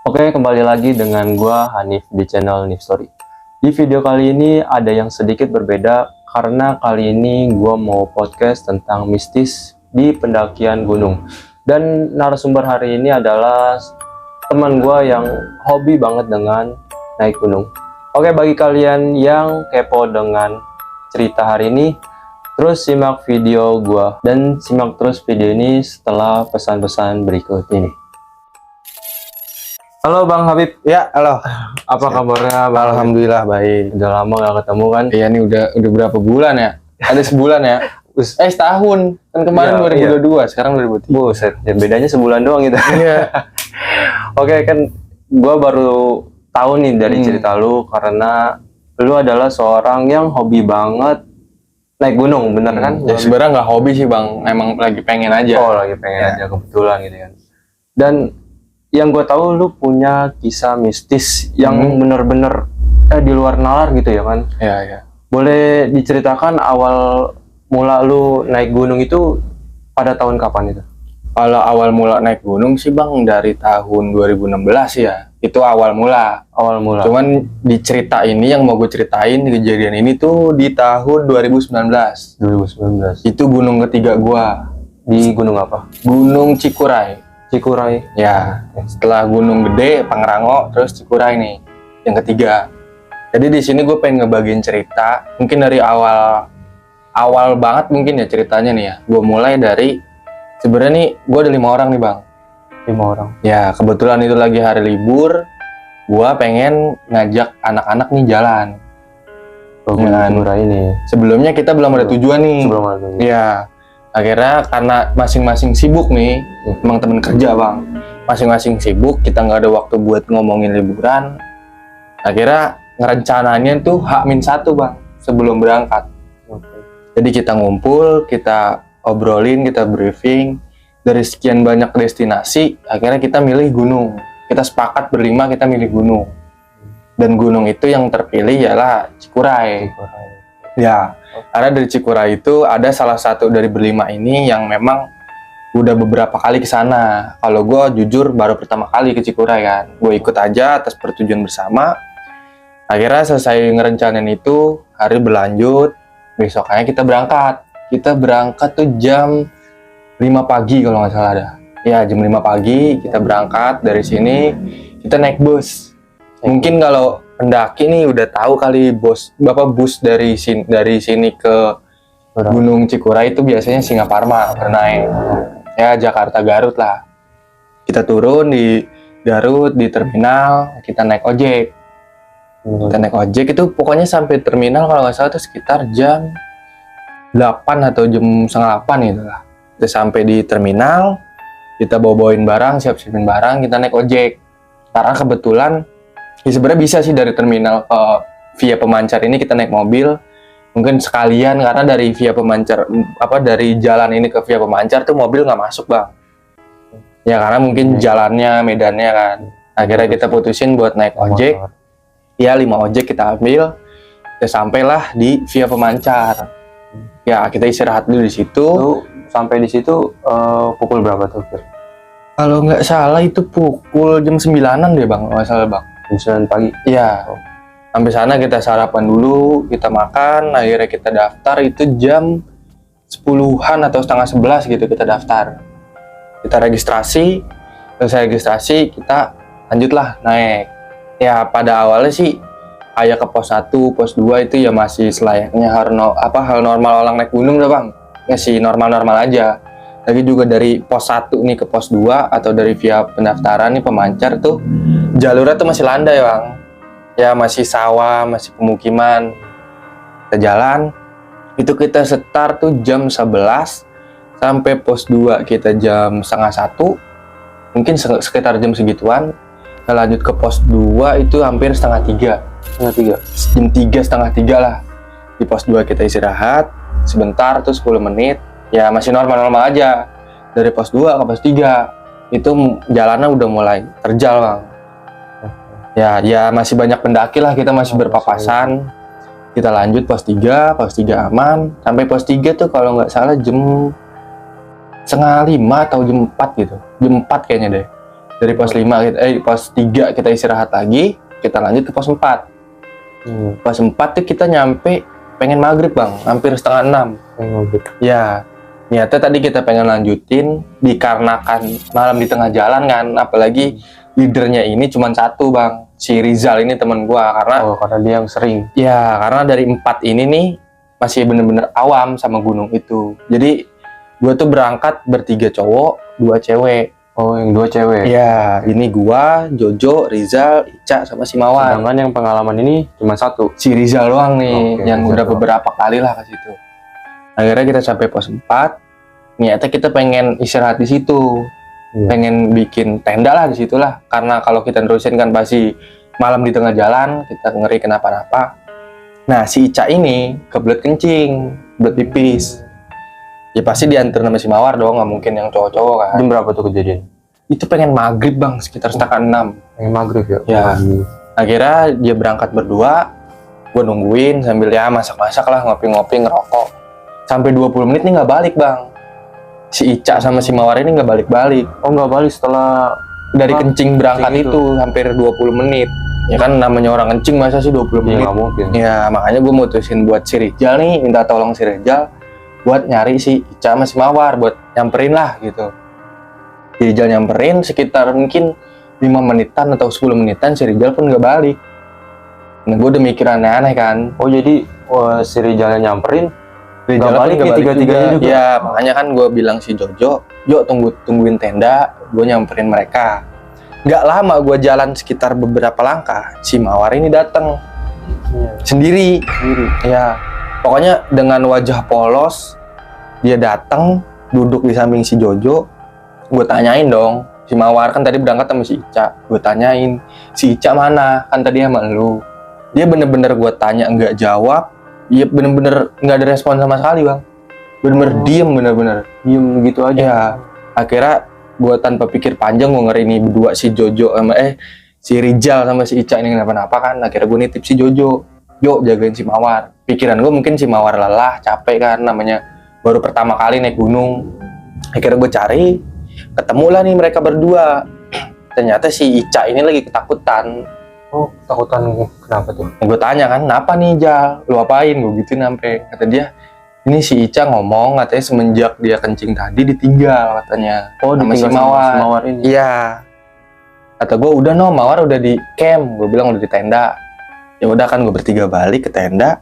Oke, kembali lagi dengan gua Hanif di channel Nif Story. Di video kali ini ada yang sedikit berbeda karena kali ini gua mau podcast tentang mistis di pendakian gunung. Dan narasumber hari ini adalah teman gua yang hobi banget dengan naik gunung. Oke, bagi kalian yang kepo dengan cerita hari ini, terus simak video gua dan simak terus video ini setelah pesan-pesan berikut ini. Halo Bang Habib. Ya, halo. Apa kabarnya Bang? Alhamdulillah baik. Udah lama gak ketemu kan? Iya nih udah berapa bulan ya? Ada sebulan ya? Setahun. Kan kemarin Iya, 2022, sekarang 2023. Buset, ya bedanya sebulan doang gitu. Iya. Oke, kan gua baru tahu nih dari cerita lu karena lu adalah seorang yang hobi banget naik gunung, bener kan? Ya sebenarnya nggak hobi sih Bang, emang lagi pengen aja. Oh, lagi pengen aja kebetulan gitu kan. Dan yang gue tahu lu punya kisah mistis yang bener-bener di luar nalar gitu ya kan? Iya, iya. Boleh diceritakan awal mula lu naik gunung itu pada tahun kapan itu? Kalau awal mula naik gunung sih Bang dari tahun 2016 ya. Itu awal mula. Awal mula. Cuman di cerita ini yang mau gue ceritain di kejadian ini tuh di tahun 2019. 2019. Itu gunung ketiga gua. Di gunung apa? Gunung Cikuray. Cikuray. Ya, setelah Gunung Gede, Pangrango, terus Cikuray nih, yang ketiga. Jadi di sini gue pengen ngebagiin cerita, mungkin dari awal banget mungkin ya ceritanya nih ya. Gue mulai dari, sebenarnya nih gue ada 5 orang nih Bang. 5 orang. Ya, kebetulan itu lagi hari libur, gue pengen ngajak anak-anak nih jalan. Gunung Cikuray ini. Sebelumnya kita belum ada tujuan nih. Sebelum ada tujuan. Iya. Akhirnya karena masing-masing sibuk nih, emang temen kerja Bang, masing-masing sibuk, kita nggak ada waktu buat ngomongin liburan. Akhirnya ngerencananya tuh H-1 Bang, sebelum berangkat. Jadi kita ngumpul, kita obrolin, kita briefing, dari sekian banyak destinasi, akhirnya kita milih gunung. Kita sepakat berlima kita milih gunung. Dan gunung itu yang terpilih ialah Cikuray. Ya, karena dari Cikuray itu ada salah satu dari berlima ini yang memang udah beberapa kali ke sana. Kalau gue jujur baru pertama kali ke Cikuray kan. Gue ikut aja atas pertujuan bersama. Akhirnya selesai ngerencanain itu, hari berlanjut, besoknya kita berangkat. Kita berangkat tuh jam 5 pagi kalau nggak salah ada. Ya, jam 5 pagi kita berangkat dari sini, kita naik bus. Mungkin kalau pendaki nih udah tahu kali bus dari sini ke Gunung Cikuray itu biasanya Singaparma pernah ya Jakarta Garut lah. Kita turun di Garut di terminal, kita naik ojek. Kita naik ojek itu pokoknya sampai terminal kalau nggak salah itu sekitar jam 8 atau jam setengah 8 gitu lah. Kita sampai di terminal, kita bawa-bawain barang, siap-siapin barang, kita naik ojek. Karena kebetulan ya sebenarnya bisa sih dari terminal ke via Pemancar ini kita naik mobil. Mungkin sekalian karena dari via Pemancar dari jalan ini ke via Pemancar tuh mobil nggak masuk Bang. Ya karena mungkin jalannya, medannya kan. Akhirnya kita putusin buat naik ojek. Ya 5 ojek kita ambil. Kita sampailah di via Pemancar. Ya kita istirahat dulu di situ. Sampai di situ pukul berapa tuh? Kalau nggak salah itu pukul jam 9-an deh Bang, nggak salah Bang. Jam 9 pagi. Iya. Sampai sana kita sarapan dulu, kita makan, akhirnya kita daftar itu jam 10-an atau setengah 11 gitu kita daftar. Kita registrasi, selesai registrasi kita lanjutlah naik. Ya pada awalnya sih kayak ke pos 1, pos 2 itu ya masih selayaknya hal normal orang naik gunung dah Bang. Ya sih normal-normal aja. Lagi juga dari pos 1 nih ke pos 2 atau dari via pendaftaran nih Pemancar tuh jalurnya tuh masih landai Bang. Ya masih sawah, masih pemukiman. Kita jalan, itu kita start tuh jam 11 sampai pos 2 kita jam setengah 1. Mungkin sekitar jam segituan. Kita lanjut ke pos 2 itu hampir setengah 3. Jam 3 setengah 3 lah. Di pos 2 kita istirahat sebentar tuh 10 menit. Ya masih normal-normal aja. Dari pos 2 ke pos 3 itu jalannya udah mulai terjal Bang. Ya masih banyak pendaki lah, kita masih berpapasan. Kita lanjut pos 3 aman. Sampai pos 3 tuh kalau nggak salah jam setengah 5 atau jam 4 gitu. Jam 4 kayaknya deh. Dari pos 5 pos 3 kita istirahat lagi, kita lanjut ke pos 4. Pos 4 tuh kita nyampe pengen maghrib bang, hampir setengah 6. Maghrib. Ya, niatnya tadi kita pengen lanjutin, dikarenakan malam di tengah jalan kan, apalagi leadernya ini cuma satu bang, si Rizal ini teman gua, Karena dia yang sering. ya karena dari 4 ini nih masih bener-bener awam sama gunung itu. Jadi gua tuh berangkat bertiga cowok, 2 cewek. Oh, yang 2 cewek. Ya, ini gua, Jojo, Rizal, Ica, sama si Mawar. Sedangkan yang pengalaman ini cuma 1. Si Rizal doang nih, Oke, yang Rizal udah doang. beberapa kali lah ke situ. Akhirnya kita sampai pos 4. Niatnya kita pengen istirahat di situ. Iya. Pengen bikin tenda lah di situ lah. Karena kalau kita terusin kan pasti malam di tengah jalan, kita ngeri kenapa-napa. Nah, si Ica ini kebelet kencing, kebelet pipis. Ya pasti diantar sama si Mawar dong, nggak mungkin yang cowok-cowok kan. Jam berapa tuh kejadian? Itu pengen maghrib bang, sekitar setengah 6. Yang maghrib ya? Ya. Akhirnya dia berangkat berdua, gue nungguin sambil ya masak-masak lah, ngopi-ngopi, ngerokok. Sampai 20 menit nih nggak balik bang. Si Ica sama si Mawar ini nggak balik-balik. Oh, nggak balik setelah Dari kencing berangkat kencing itu hampir 20 menit. Ya kan namanya orang kencing masa sih 20 ya menit. nggak mungkin. Ya makanya gue mutusin buat si Rizal nih, minta tolong si Rizal buat nyari si Ica sama si Mawar, buat nyamperin lah gitu. Si Rizal nyamperin sekitar mungkin 5 menitan atau 10 menitan, si Rizal pun nggak balik. Nah gue udah mikir aneh-aneh kan. Oh, jadi si Rijalnya nyamperin, Rizal nggak balik pun nih tiga-tiganya juga. Ya makanya kan gue bilang si Jojo, yuk tungguin tenda, gue nyamperin mereka. Nggak lama gue jalan sekitar beberapa langkah, si Mawar ini datang sendiri. Ya, pokoknya dengan wajah polos dia datang, duduk di samping si Jojo. Gue tanyain dong, si Mawar kan tadi berangkat sama si Ica. Gue tanyain, si Ica mana? Kan tadi sama lu. Dia bener-bener gue tanya nggak jawab. Dia bener-bener nggak ada respon sama sekali bang. Bener-bener diem, bener-bener Diem gitu aja. ya. Akhirnya gue tanpa pikir panjang, gue ngeri ini berdua si Jojo sama si Rizal sama si Ica ini kenapa-napa kan. Akhirnya gue nitip si Jojo, yuk jagain si Mawar. Pikiran gue mungkin si Mawar lelah, capek kan, namanya baru pertama kali naik gunung. Akhirnya gue cari, ketemulah nih mereka berdua. Ternyata si Ica ini lagi ketakutan. Oh, takutan kenapa tuh? Gue tanya kan, kenapa nih Jal? Lu apain? Gue gituin sampai kata dia, ini si Ica ngomong katanya semenjak dia kencing tadi ditinggal katanya. Oh, sama si ditinggal Mawar. si Mawar ini. Iya. Kata gue udah no, Mawar udah di camp. Gue bilang udah di tenda. Ya udah kan gue bertiga balik ke tenda.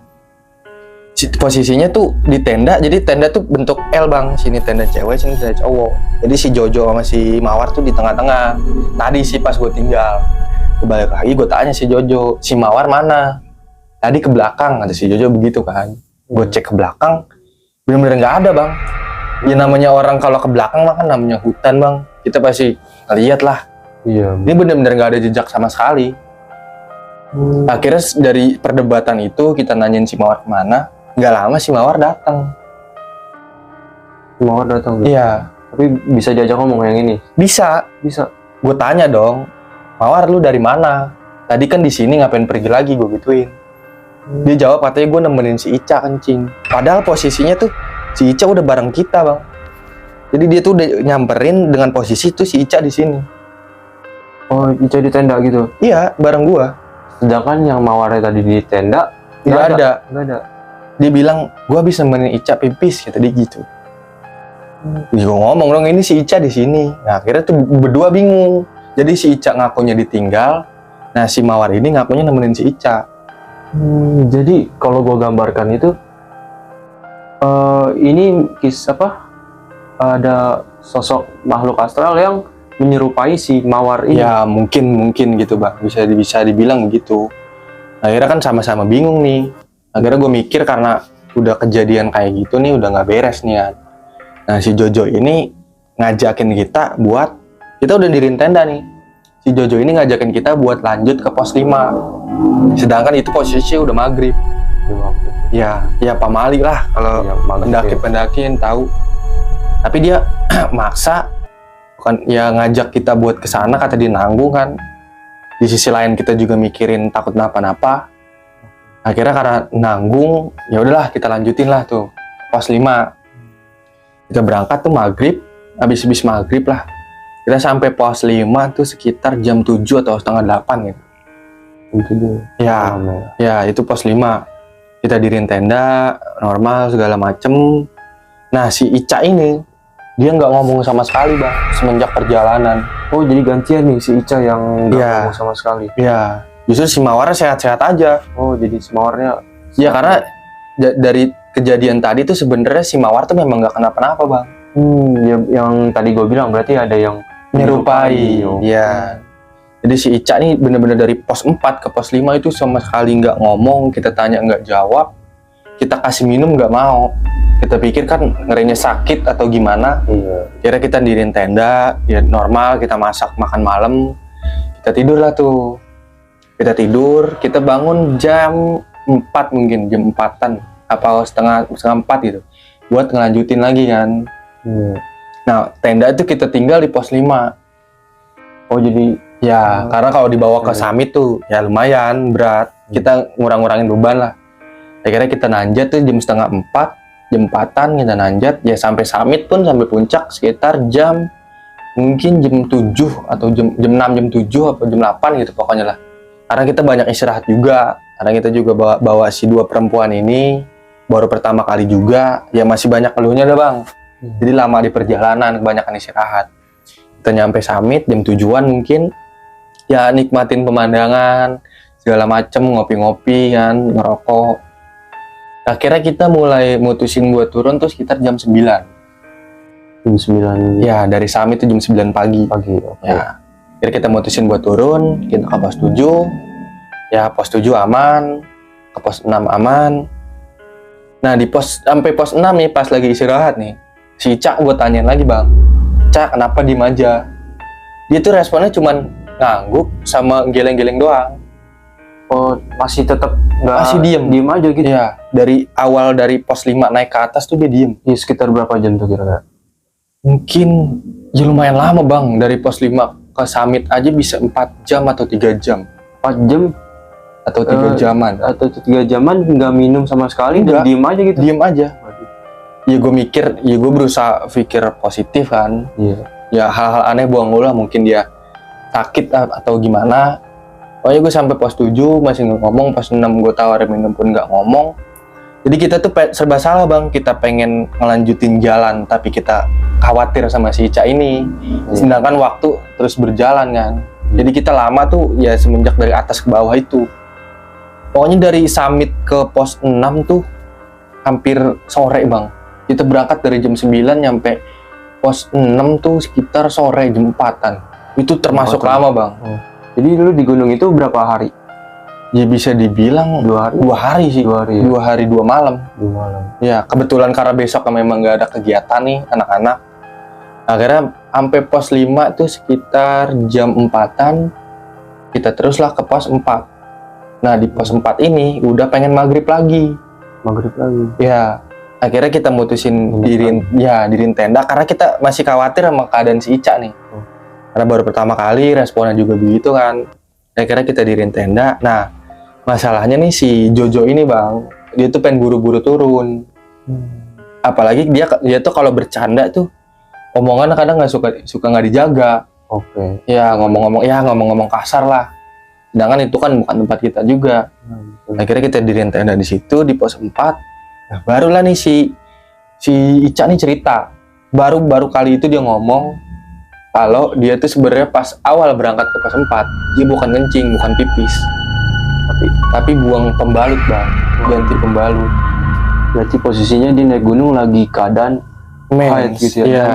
Posisinya tuh di tenda, jadi tenda tuh bentuk L bang. Sini tenda cewek, sini tenda cowok. Jadi si Jojo sama si Mawar tuh di tengah-tengah. Tadi sih pas gue tinggal. Gue balik lagi, gue tanya si Jojo, si Mawar mana? Tadi ke belakang, kata si Jojo begitu kan. Gue cek ke belakang, bener-bener nggak ada bang. Ya namanya orang kalau ke belakang mah kan namanya hutan bang. Kita pasti lihat lah. Iya. Ini bener-bener nggak ada jejak sama sekali. Akhirnya dari perdebatan itu kita nanyain si Mawar kemana. Nggak lama si Mawar datang. Si Mawar datang. Iya. Tapi bisa diajak ngomong yang ini. Bisa. Gue tanya dong, Mawar lu dari mana? Tadi kan di sini ngapain pergi lagi, gue gituin. Dia jawab katanya gue nemenin si Ica kencing. Padahal posisinya tuh si Ica udah bareng kita bang. Jadi dia tuh udah nyamperin dengan posisi tuh si Ica di sini. Oh, Ica di tenda gitu. Iya, bareng gua. Sedangkan yang Mawarnya tadi di tenda Nggak ada. Nggak ada. Dia bilang, gua habis nemenin Ica pipis, kata dia gitu. Ya gua ngomong dong, ini si Ica di sini. Nah, akhirnya tuh berdua bingung. Jadi si Ica ngakunya ditinggal. Nah, si Mawar ini ngakunya nemenin si Ica. Jadi kalau gue gambarkan itu ini kisah apa? Ada sosok makhluk astral yang menyerupai si Mawar ini. Ya, mungkin gitu, Bang. Bisa dibilang begitu. Akhirnya kan sama-sama bingung nih. Akhirnya gue mikir karena udah kejadian kayak gitu nih, udah nggak beres nih kan. Nah, si Jojo ini ngajakin kita buat, kita udah diriin tenda nih. Si Jojo ini ngajakin kita buat lanjut ke pos 5. Sedangkan itu posisi udah maghrib. Ya pamali lah kalau Ya, maghrib, pendaki-pendakiin tahu. Tapi dia maksa, bukan ya ngajak kita buat ke sana, kata dia nanggung kan. Di sisi lain kita juga mikirin takut napa-napa. Akhirnya karena nanggung, ya udahlah kita lanjutin lah tuh pos 5. Kita berangkat tuh maghrib, habis maghrib lah. Kita sampai pos 5 tuh sekitar jam 7 atau setengah 8 gitu. Itu dia. Ya, ya itu pos 5. Kita diriin tenda, normal segala macem. Nah si Ica ini, dia nggak ngomong sama sekali bang, semenjak perjalanan. Oh jadi gantian nih si Ica yang nggak Iya. ngomong sama sekali. Ya, justru si Mawar sehat-sehat aja. Oh jadi semuanya. Ya karena dari kejadian tadi tuh sebenarnya si Mawar tuh memang nggak kenapa-napa bang. Ya, yang tadi gue bilang berarti ada yang Menyerupai. Oh. Ya. Jadi si Ica nih bener-bener dari pos 4 ke pos 5 itu sama sekali nggak ngomong, kita tanya nggak jawab, kita kasih minum nggak mau. Kita pikir kan ngerinya sakit atau gimana. Iya. Kira kita diriin tenda, ya normal, kita masak makan malam, kita tidur lah tuh. Kita tidur, kita bangun jam 4 mungkin, jam 4-an, apa setengah 4 gitu. Buat ngelanjutin lagi kan. Iya. Nah, tenda itu kita tinggal di pos 5. Oh jadi Ya, karena kalau dibawa ke summit tuh ya lumayan berat. Kita ngurang-ngurangin beban lah. Akhirnya kita nanjat tuh jam setengah 4, jam 4-an kita nanjat. Ya sampai summit pun, sampai puncak sekitar jam mungkin jam 7 atau jam 6, jam 7 atau jam 8 gitu pokoknya lah. Karena kita banyak istirahat juga. Karena kita juga bawa si 2 perempuan ini baru pertama kali juga. Ya masih banyak keluhnya dah bang. Jadi lama di perjalanan, kebanyakan istirahat. Kita nyampe summit jam 7-an mungkin. Ya nikmatin pemandangan segala macem, ngopi-ngopi kan, ngerokok. Akhirnya kita mulai mutusin buat turun tuh sekitar jam 9. jam 9 Ya dari summit itu jam 9 pagi. oke. Ya akhirnya kita mutusin buat turun, kita ke pos 7. Ya pos 7 aman, ke pos 6 aman. Nah di sampai pos 6 nih pas lagi istirahat nih, si Cak gue tanyain lagi bang, Cak kenapa diem aja? Dia tuh responnya cuman ngangguk sama geleng-geleng doang. Oh masih tetap nggak, Masih diem aja gitu. Iya, dari awal dari pos 5 naik ke atas tuh dia diem. Iya, sekitar berapa jam tuh kira-kira? Mungkin ya lumayan lama bang, dari pos 5 ke summit aja bisa 4 jam atau 3 jam 4 jam atau 3 jaman. atau 3 jaman nggak minum sama sekali dan Nggak. diem aja gitu. Diem aja. Ya gue mikir, ya gue berusaha pikir positif kan. Iya. Ya hal-hal aneh buang ulah, mungkin dia sakit atau gimana. Pokoknya gue sampai pos 7 masih nggak ngomong, pos 6 gue tawarin minum pun nggak ngomong. Jadi kita tuh serba salah bang, kita pengen ngelanjutin jalan tapi kita khawatir sama si Ica ini. Sedangkan waktu terus berjalan kan. Jadi kita lama tuh ya semenjak dari atas ke bawah itu. Pokoknya dari summit ke pos 6 tuh hampir sore bang. Kita berangkat dari jam 9 nyampe pos 6 tuh sekitar sore jam 4-an. Itu termasuk lama bang. Jadi dulu di gunung itu berapa hari? Ya bisa dibilang 2 hari. 2 hari sih. 2 hari ya? 2 hari 2 malam. 2 malam. Ya kebetulan karena besok memang nggak ada kegiatan nih anak-anak. Akhirnya sampai pos 5 tuh sekitar jam 4-an. Kita teruslah ke pos 4. Nah di pos 4 ini udah pengen maghrib lagi. Maghrib lagi. Ya akhirnya kita mutusin diriin tenda karena kita masih khawatir sama keadaan si Ica nih. Karena baru pertama kali responnya juga begitu kan. Akhirnya kita diriin tenda. Nah masalahnya nih si Jojo ini bang, dia tuh pengen buru-buru turun. Apalagi dia tuh kalau bercanda tuh omongan kadang suka nggak dijaga. Oke. Ya ngomong-ngomong kasar lah. Sedangkan itu kan bukan tempat kita juga. Akhirnya kita diriin tenda di situ di pos 4. Nah, barulah nih si Ica nih cerita. Baru kali itu dia ngomong kalau dia tuh sebenarnya pas awal berangkat ke pos 4, dia bukan kencing, bukan pipis. Tapi buang pembalut, Bang. Ganti pembalut. Berarti posisinya dia naik gunung lagi keadaan haid gitu ya. Iya.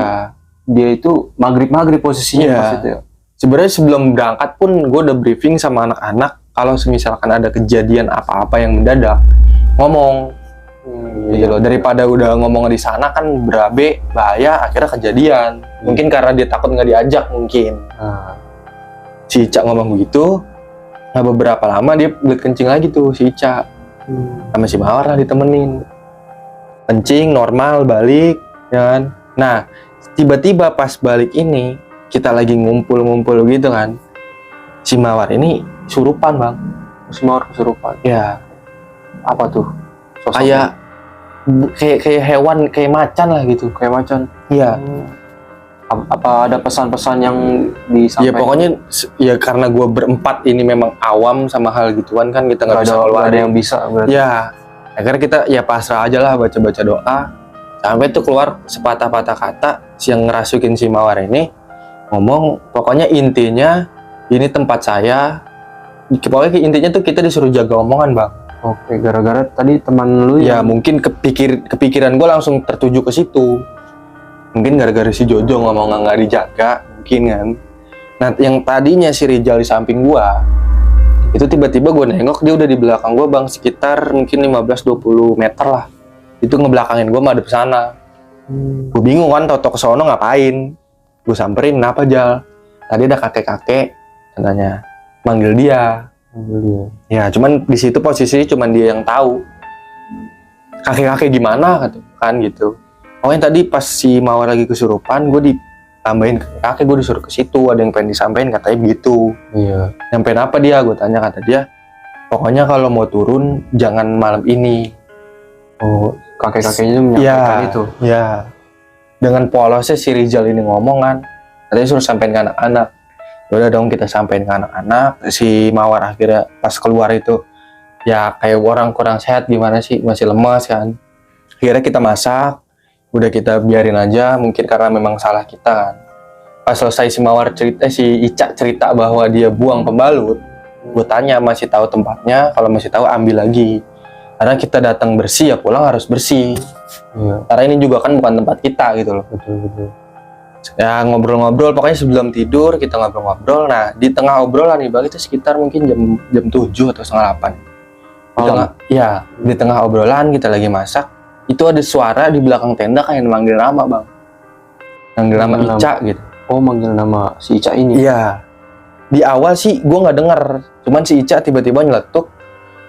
Dia itu maghrib posisinya Iya. pas itu ya. Sebenarnya sebelum berangkat pun gue udah briefing sama anak-anak kalau misalkan ada kejadian apa-apa yang mendadak, ngomong. Gitu loh. Daripada udah ngomong di sana kan berabe, bahaya, akhirnya kejadian. Mungkin karena dia takut nggak diajak mungkin. Nah, Si Ica ngomong begitu. Nah beberapa lama dia buat kencing lagi tuh si Ica. Sama si Mawar lah ditemenin. Kencing normal balik, ya kan. Nah tiba-tiba pas balik ini kita lagi ngumpul gitu kan. Si Mawar ini surupan bang. semua orang kesurupan. Ya. Apa tuh? Sosoknya? Kayak hewan, kayak macan lah gitu. Kayak macan. Iya. Apa ada pesan-pesan yang Ya disampaikan? pokoknya ya karena gue berempat ini memang awam sama hal gituan kan, kita nggak bisa keluar. Nggak ada yang bisa berarti. Ya, akhirnya kita ya pasrah aja lah, baca-baca doa. Sampai tuh keluar sepatah-patah kata yang ngerasukin si Mawar ini ngomong, pokoknya intinya ini tempat saya. Pokoknya intinya tuh kita disuruh jaga omongan, Bang. Oke, gara-gara tadi teman lu Ya mungkin kepikiran gue langsung tertuju ke situ. Mungkin gara-gara si Jojo ngomong nggak dijaga, mungkin kan. Nah, yang tadinya si Rizal di samping gua, itu tiba-tiba gue nengok dia udah di belakang gua, Bang, sekitar mungkin 15-20 meter lah. Itu ngebelakangin gua madep sana. Gue bingung kan, toto kesono ngapain. Gue samperin, kenapa Jal? Tadi ada kakek-kakek katanya manggil dia. Ya, cuman di situ posisinya cuman dia yang tahu. Kakek-kakek gimana kan gitu. Pokoknya tadi pas si Mawar lagi kesurupan, gue ditambahin kakek, gue disuruh ke situ, ada yang pengen disampaikan katanya begitu. Iya. Nyampein apa dia? Gue tanya, kata dia, pokoknya kalau mau turun jangan malam ini. Oh, kakek-kakeknya menyampaikan itu. Ya. Dengan polosnya si Rizal ini ngomong kan, katanya suruh sampein ke anak-anak. Udah dong kita sampein ke anak-anak. Si Mawar akhirnya pas keluar itu, ya kayak orang kurang sehat gimana sih, masih lemas kan. Akhirnya kita masak. Udah kita biarin aja, mungkin karena memang salah kita kan. Pas selesai si Mawar cerita, si Ica cerita bahwa dia buang pembalut, gue tanya masih tahu tempatnya, kalau masih tahu ambil lagi. Karena kita datang bersih ya pulang harus bersih. Iya. Karena ini juga kan bukan tempat kita gitu loh. Betul. Ya ngobrol-ngobrol, pokoknya sebelum tidur kita ngobrol-ngobrol. Nah di tengah obrolan nih Bang, itu sekitar mungkin jam 7 atau setengah 8. Di tengah obrolan kita lagi masak. Itu ada suara di belakang tenda kayak manggil nama, Bang. Manggil nama Ica gitu. Oh, manggil nama si Ica ini? Iya. Di awal sih gue nggak denger. Cuman si Ica tiba-tiba nyeletuk.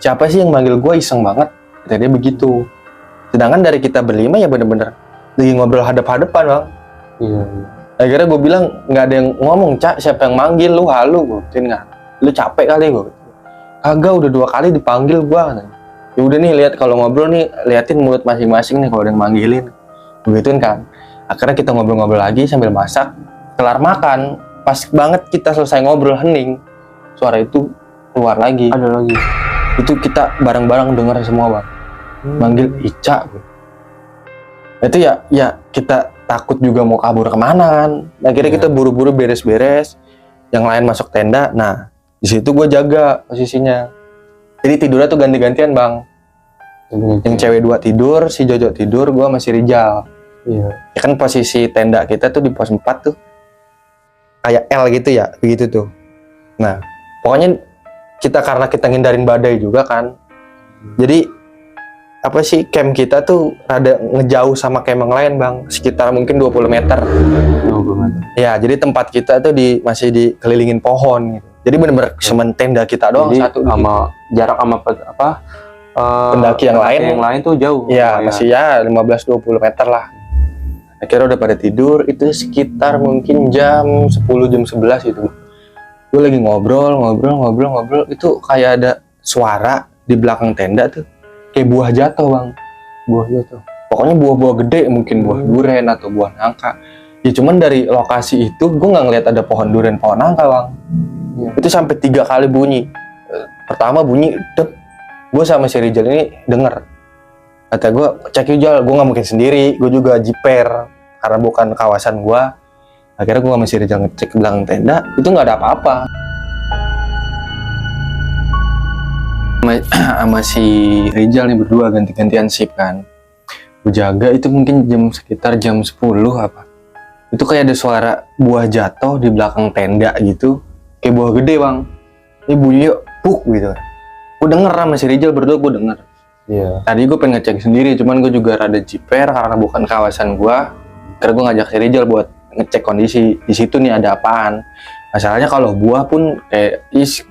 Siapa sih yang manggil gue, iseng banget. Kata dia begitu. Sedangkan dari kita berlima ya bener-bener lagi ngobrol hadap-hadapan, Bang. Iya. Akhirnya gue bilang, nggak ada yang ngomong, Cak. Siapa yang manggil? Lu halu, gue gituin kan. Lu capek kali, gue. Kagak, udah 2 kali dipanggil gue. Ya udah nih, lihat kalau ngobrol nih, liatin mulut masing-masing nih kalau ada yang manggilin. Begituin kan. Akhirnya kita ngobrol-ngobrol lagi sambil masak. Kelar makan, pas banget kita selesai ngobrol hening, suara itu keluar lagi. Ada lagi. Itu kita bareng-bareng dengar semua, Bang. Manggil Ica. Itu ya kita takut juga mau kabur kemana kan. Akhirnya kita buru-buru beres-beres. Yang lain masuk tenda. Nah, di situ gue jaga posisinya. Jadi tidurnya tuh ganti-gantian, Bang. Yang cewek 2 tidur, si Jojo tidur, gue masih Rizal. Iya. Ya kan posisi tenda kita tuh di pos 4 tuh kayak L gitu ya, begitu tuh. Nah, pokoknya karena kita ngindarin badai juga kan. Jadi apa sih, camp kita tuh rada ngejauh sama camp yang lain, Bang. Sekitar mungkin 20 meter. 20 meter. Ya, jadi tempat kita tuh masih dikelilingin pohon gitu. Jadi bener-bener cuma tenda kita doang. Jadi satu sama jarak sama pendaki yang lain tuh jauh. Ya, masih ya 15-20 meter lah. Akhirnya udah pada tidur, itu sekitar mungkin jam 10, jam 11 gitu. Gue lagi ngobrol, itu kayak ada suara di belakang tenda tuh. Kayak buah jatuh, Bang. Buah jatuh. Pokoknya buah-buah gede, mungkin buah duren atau buah nangka. Ya cuman dari lokasi itu, gue nggak ngeliat ada pohon duren, pohon nangka, Bang. Ya. Itu sampai 3 kali bunyi. Pertama bunyi, dep. Gue sama si Rizal ini denger. Kata gue, cek Rizal, gue nggak mungkin sendiri. Gue juga jiper, karena bukan kawasan gue. Akhirnya gue sama si Rizal ngecek ke belakang tenda, itu nggak ada apa-apa. Sama si Rizal nih berdua ganti-gantian shift kan. Gue jaga itu mungkin sekitar jam 10 apa. Itu kayak ada suara buah jatuh di belakang tenda gitu. Kayak buah gede, Bang. Ini bunyi puk gitu. Gue denger sama si Rizal berdua, gue denger. Iya. Tadi gue pengen ngecek sendiri, cuman gue juga rada jiper karena bukan kawasan gue. Karena gue ngajak si Rizal buat ngecek kondisi. Di situ nih ada apaan. Masalahnya kalau buah pun kayak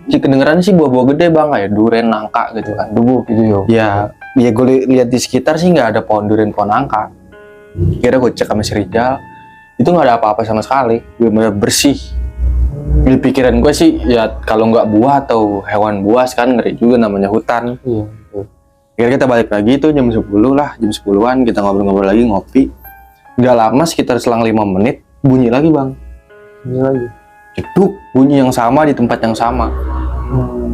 kedengeran sih buah-buah gede, Bang, kayak duren, nangka gitu kan. Dubuh gitu ya. Ya gue lihat di sekitar sih nggak ada pohon duren, pohon nangka. Kira gue cek sama si Rizal, itu nggak ada apa-apa sama sekali. Bener-bener bersih. Di pikiran gue sih ya kalau nggak buah atau hewan buas kan ngeri juga, namanya hutan. Iya. Akhirnya kita balik lagi tuh jam 10 lah, jam 10-an kita ngobrol-ngobrol lagi, ngopi. Nggak lama, sekitar selang 5 menit bunyi lagi bang. Ini lagi. Jeduk, bunyi yang sama di tempat yang sama.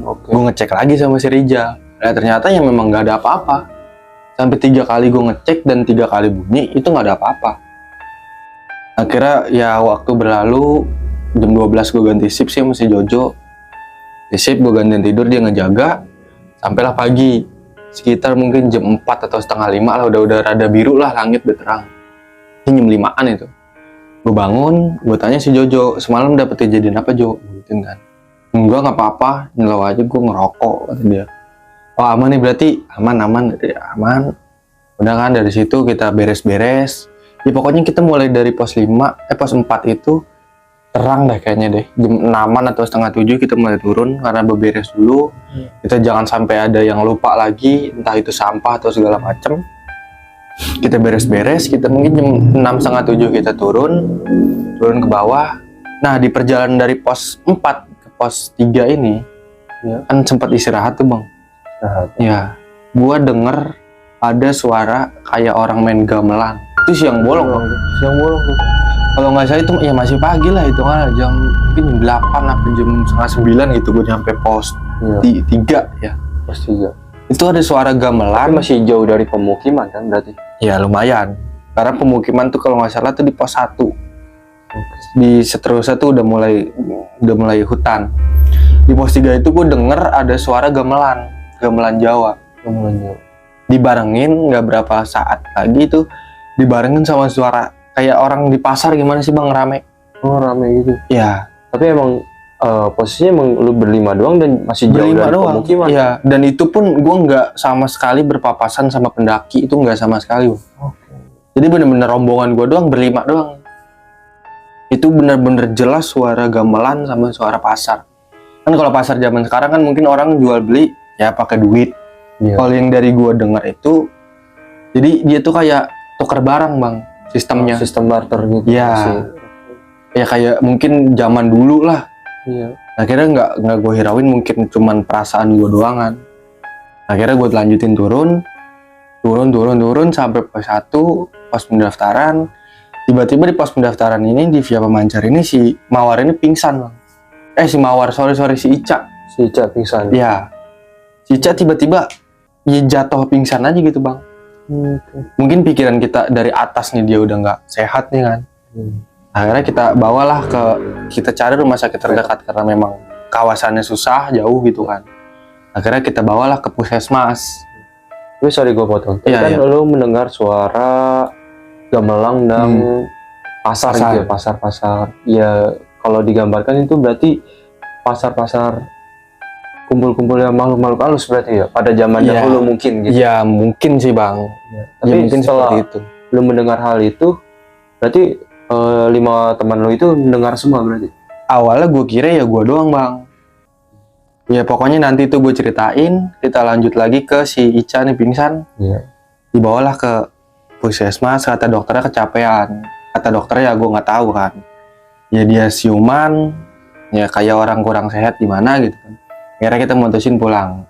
Oke. Gue ngecek lagi sama si Rijal. Nah, ternyata yang memang nggak ada apa-apa. Sampai 3 kali gue ngecek dan 3 kali bunyi itu nggak ada apa-apa. Akhirnya ya waktu berlalu, jam 12 gue ganti shift sih sama si Jojo. Di shift gue gantiin tidur, dia ngejaga. Sampailah pagi, sekitar mungkin jam 4 atau setengah 5 lah, udah rada biru lah, langit udah terang. Ini jam 5-an itu. Gue bangun, gue tanya si Jojo, semalam dapet kejadian apa Jo? Gituin kan. Enggak, nggak apa-apa, nyelau aja, gue ngerokok, kata dia. Oh aman nih berarti, aman, aman. Udah kan, dari situ kita beres-beres. Ya pokoknya kita mulai dari pos 4 itu terang deh kayaknya deh. Jam 6-an atau setengah 7 kita mulai turun karena beberes dulu. Kita jangan sampai ada yang lupa lagi, entah itu sampah atau segala macem. Kita beres-beres, kita mungkin jam 6 setengah 7 kita turun ke bawah. Nah di perjalanan dari pos 4 ke pos 3 ini Ya. kan sempat istirahat tuh bang. Ya, gua denger ada suara kayak orang main gamelan. Itu siang bolong bang. Siang bolong tuh. Kalau nggak salah itu ya masih pagi lah, itu kan jam mungkin jam 8 atau jam setengah 9 gitu gue nyampe pos 3 ya. Pos 3. Itu ada suara gamelan. Masih jauh dari pemukiman kan berarti? Ya lumayan. Karena pemukiman tuh kalau nggak salah tuh di pos 1. Di seterusnya tuh udah mulai hutan. Di pos 3 itu gue denger ada suara gamelan Jawa. Dibarengin nggak berapa saat lagi tuh dibarengin sama suara kayak orang di pasar, gimana sih bang, rame. Oh rame gitu. Ya. Tapi emang posisinya emang lu berlima doang dan masih jauh dari pemukiman. Iya, dan itu pun gue nggak sama sekali berpapasan sama pendaki, itu nggak sama sekali. Jadi bener-bener rombongan gue doang, berlima doang. Itu bener-bener jelas suara gamelan sama suara pasar. Kan kalau pasar zaman sekarang kan mungkin orang jual beli ya pakai duit. Iya. Kalau yang dari gue dengar itu, jadi dia tuh kayak tuker barang bang, sistemnya. Sistem barter gitu. Iya. Ya kayak mungkin zaman dulu lah. Iya. Akhirnya nggak gue hirauin, mungkin cuman perasaan gue doang kan. Akhirnya gue lanjutin turun sampai pos 1, pos pendaftaran. Tiba-tiba di pos pendaftaran ini, di via pemancar ini, si Mawar ini pingsan bang. Si Mawar, si Ica. Si Ica pingsan. Ya, si Ica tiba-tiba ya jatuh pingsan aja gitu bang. Mungkin pikiran kita dari atas nih, dia udah nggak sehat nih kan. Akhirnya kita bawalah kita cari rumah sakit terdekat karena memang kawasannya susah, jauh gitu kan. Akhirnya kita bawalah ke puskesmas. Tapi sorry gue potong. Iya, Kan iya. lu mendengar suara gamelan dan pasar gitu ya, pasar-pasar. Ya kalau digambarkan itu berarti pasar-pasar kumpul-kumpulnya makhluk-makhluk halus berarti ya pada zaman Iya. dahulu mungkin gitu. Ya mungkin sih bang. Tapi Ya, mungkin setelah seperti itu. lu mendengar hal itu, berarti 5 teman lu itu mendengar semua berarti. Awalnya gue kira ya gue doang bang. Ya pokoknya nanti itu gue ceritain. Kita lanjut lagi ke si Ica nih pingsan. Iya. Dibawalah ke puskesmas, kata dokternya kecapean. Kata dokter ya gue nggak tahu kan. Ya dia siuman, ya kayak orang kurang sehat gimana gitu kan. Akhirnya kita mutusin pulang.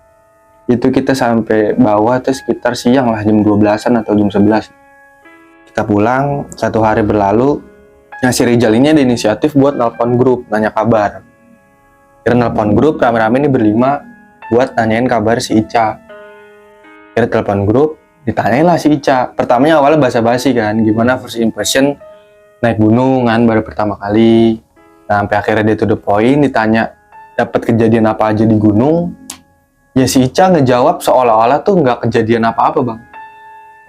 Itu kita sampai bawah tuh sekitar siang lah, jam 12-an atau jam 11. Kita pulang, 1 hari berlalu. Nah si Rijal ini ada inisiatif buat nelpon grup, nanya kabar. Kira nelpon grup, rame-rame ini berlima buat nanyain kabar si Ica. Kira telepon grup, ditanyain lah si Ica. Pertamanya awalnya basa-basi kan, gimana first impression naik gunung kan, baru pertama kali. Nah, sampai akhirnya dia to the point, ditanya dapat kejadian apa aja di gunung. Ya si Ica ngejawab seolah-olah tuh nggak kejadian apa-apa bang.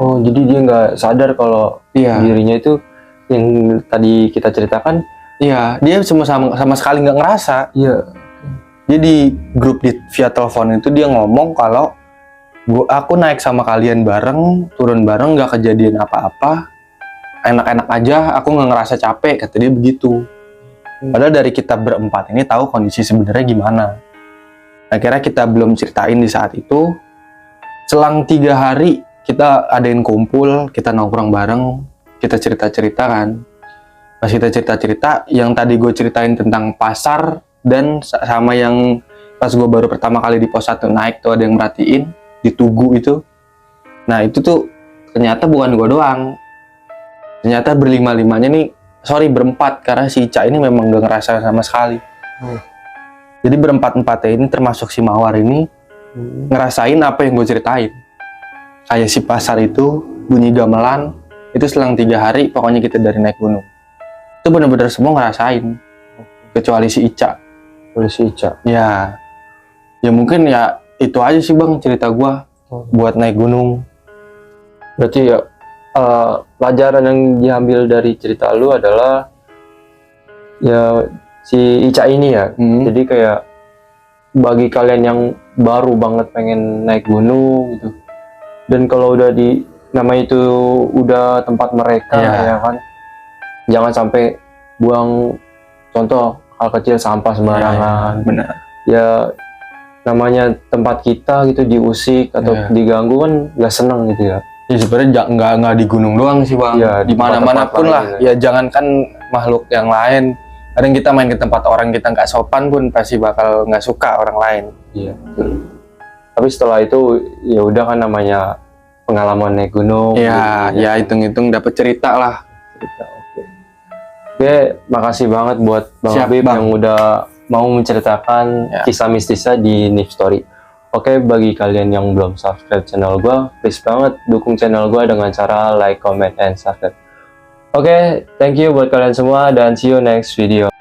Oh jadi dia nggak sadar kalau dirinya itu yang tadi kita ceritakan. Iya, dia sama sekali nggak ngerasa. Iya. Dia di grup via telepon itu dia ngomong kalau aku naik sama kalian bareng, turun bareng, nggak kejadian apa-apa, enak-enak aja, aku nggak ngerasa capek, kata dia begitu. Padahal dari kita berempat ini tahu kondisi sebenarnya gimana. Akhirnya kita belum ceritain di saat itu. Selang 3 hari kita adain kumpul, kita nongkrong bareng, kita cerita-cerita kan. Pas kita cerita-cerita, yang tadi gue ceritain tentang pasar dan sama yang pas gue baru pertama kali di pos 1 naik tuh ada yang merhatiin di Tugu itu. Nah itu tuh ternyata bukan gue doang. Ternyata berlima-limanya nih berempat, karena si Ica ini memang gak ngerasa sama sekali. Jadi berempat-empatnya ini termasuk si Mawar ini ngerasain apa yang gue ceritain. Kayak si pasar itu bunyi gamelan, itu selang 3 hari pokoknya kita dari naik gunung. Itu bener-bener semua ngerasain, kecuali si Ica. Polisi Ica. Ya mungkin ya itu aja sih bang cerita gue buat naik gunung. Berarti ya pelajaran yang diambil dari cerita lu adalah ya si Ica ini ya. Jadi kayak bagi kalian yang baru banget pengen naik gunung gitu, dan kalau udah di nama itu udah tempat mereka ya kan, jangan sampai buang, contoh hal kecil sampah sembarangan. Benar. Ya namanya tempat kita gitu diusik atau diganggu kan nggak seneng gitu ya. Ya sebenarnya nggak di gunung doang sih bang, Ya, di mana-mana pun lah. gitu. Ya jangankan makhluk yang lain, kadang kita main ke tempat orang kita nggak sopan pun pasti bakal nggak suka orang lain. Iya. Tapi setelah itu ya udah kan namanya pengalaman naik gunung. Ya hitung-hitung dapat cerita lah. Oke, makasih banget buat Bang Siap, Habib Bang. yang udah mau menceritakan Ya. kisah mistisnya di Nif Story. Oke, bagi kalian yang belum subscribe channel gue, please banget dukung channel gue dengan cara like, comment, and subscribe. Oke, thank you buat kalian semua dan see you next video.